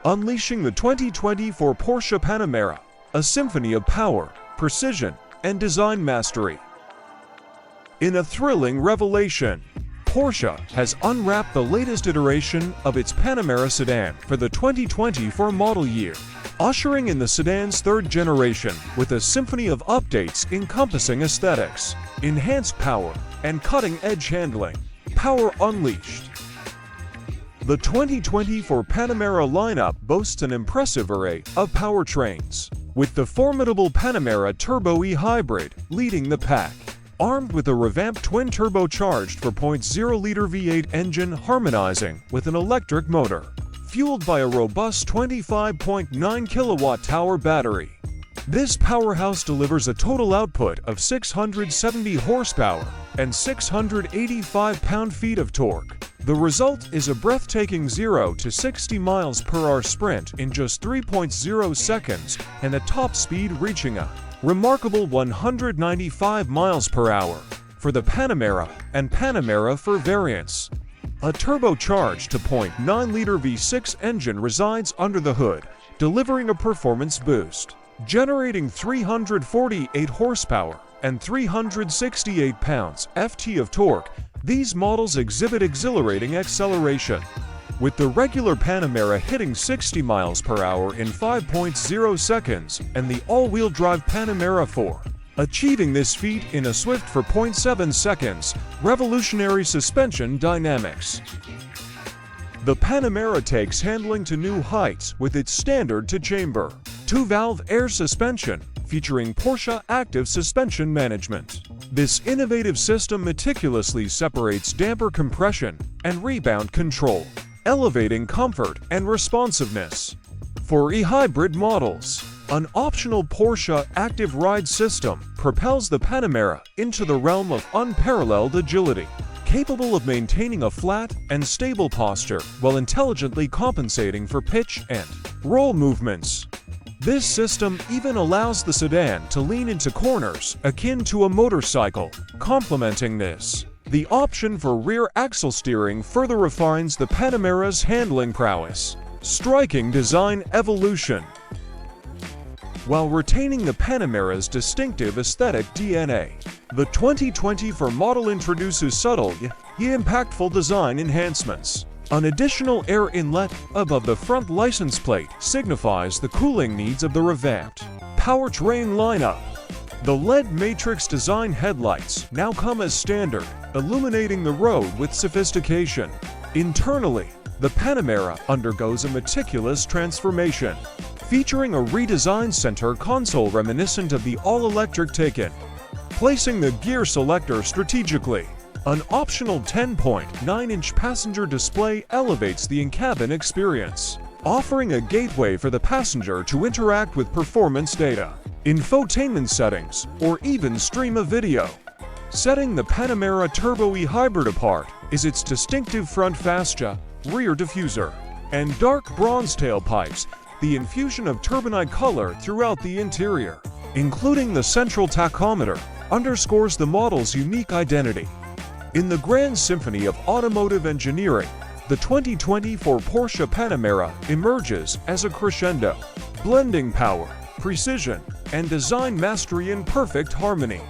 Unleashing the 2024 Porsche Panamera, a symphony of power, precision, and design mastery. In a thrilling revelation, Porsche has unwrapped the latest iteration of its Panamera sedan for the 2024 model year, ushering in the sedan's third generation with a symphony of updates encompassing aesthetics, enhanced power, and cutting-edge handling. Power unleashed. The 2024 Panamera lineup boasts an impressive array of powertrains, with the formidable Panamera Turbo E Hybrid leading the pack. Armed with a revamped twin-turbocharged 4.0-liter V8 engine harmonizing with an electric motor, fueled by a robust 25.9 kilowatt-hour battery. This powerhouse delivers a total output of 670 horsepower and 685 pound-feet of torque. The result is a breathtaking 0 to 60 miles per hour sprint in just 3.0 seconds and a top speed reaching a remarkable 195 miles per hour for the Panamera and Panamera for variants. A turbocharged 2.9-liter V6 engine resides under the hood, delivering a performance boost, generating 348 horsepower and 368 pounds-ft of torque. These models exhibit exhilarating acceleration, with the regular Panamera hitting 60 miles per hour in 5.0 seconds and the all-wheel drive Panamera 4 achieving this feat in a swift 4.7 seconds. Revolutionary suspension dynamics. The Panamera takes handling to new heights with its standard-to-chamber, 2-valve air suspension featuring Porsche Active Suspension Management. This innovative system meticulously separates damper compression and rebound control, elevating comfort and responsiveness. For e-hybrid models, an optional Porsche Active Ride system propels the Panamera into the realm of unparalleled agility, capable of maintaining a flat and stable posture while intelligently compensating for pitch and roll movements. This system even allows the sedan to lean into corners akin to a motorcycle. Complementing this, the option for rear axle steering further refines the Panamera's handling prowess. Striking design evolution. While retaining the Panamera's distinctive aesthetic DNA, the 2024 model introduces subtle yet impactful design enhancements. An additional air inlet above the front license plate signifies the cooling needs of the revamped powertrain lineup. The LED matrix design headlights now come as standard, illuminating the road with sophistication. Internally, the Panamera undergoes a meticulous transformation, featuring a redesigned center console reminiscent of the all-electric Taycan. Placing the gear selector strategically, an optional 10.9-inch passenger display elevates the in-cabin experience, offering a gateway for the passenger to interact with performance data, infotainment settings, or even stream a video. Setting the Panamera Turbo E Hybrid apart is its distinctive front fascia, rear diffuser, and dark bronze tailpipes. The infusion of turbinite color throughout the interior, including the central tachometer, underscores the model's unique identity. In the grand symphony of automotive engineering, the 2024 Porsche Panamera emerges as a crescendo, blending power, precision, and design mastery in perfect harmony.